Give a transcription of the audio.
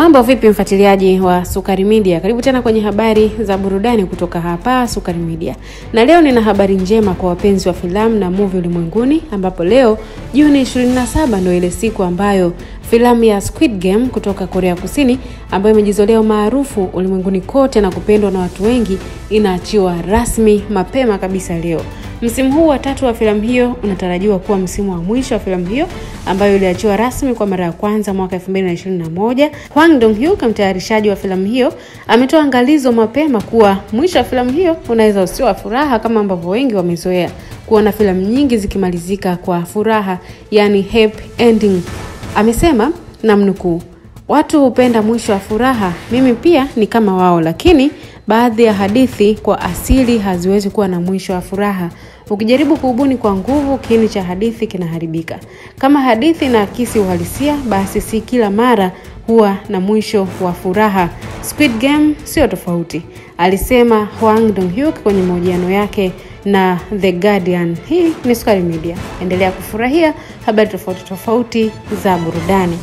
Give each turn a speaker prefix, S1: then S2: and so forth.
S1: Mambo vipi mfuatiliaji wa Sukari Media? Karibu tena kwenye habari za burudani kutoka hapa Sukari Media. Na leo nina habari njema kwa wapenzi wa filamu na movie ulimwenguni, ambapo leo Juni 27 ndio ile siku ambayo filamu ya Squid Game kutoka Korea Kusini, ambayo imejizolea maarufu ulimwenguni kote na kupendwa na watu wengi, inaachiwa rasmi mapema kabisa leo. Msimu huu wa 3 wa filamu hiyo unatarajiwa kuwa msimu wa mwisho wa filamu hiyo, ambayo iliachiwa rasmi kwa mara ya kwanza mwaka 2021. Hwang Dong-hyuk, mtayarishaji wa filamu hiyo, ametoa angalizo mapema kuwa mwisho wa filamu hiyo unaweza usiwe wa furaha kama ambavyo wengi wamezoea kuona filamu nyingi zikimalizika kwa furaha, yani happy ending. Amesema, namnukuu, "Watu hupenda mwisho wa furaha, mimi pia ni kama wao, lakini baadhi ya hadithi kwa asili haziwezi kuwa na mwisho wa furaha. Ukijaribu kubuni kwa nguvu, kiini cha hadithi kinaharibika. Kama hadithi inaakisi uhalisia, basi si kila mara huwa na mwisho wa furaha. Squid Game sio tofauti," alisema Hwang Dong-hyuk kwenye mahojiano yake na The Guardian. Hii ni Sukari Media. Endelea kufurahia habari tofauti za burudani.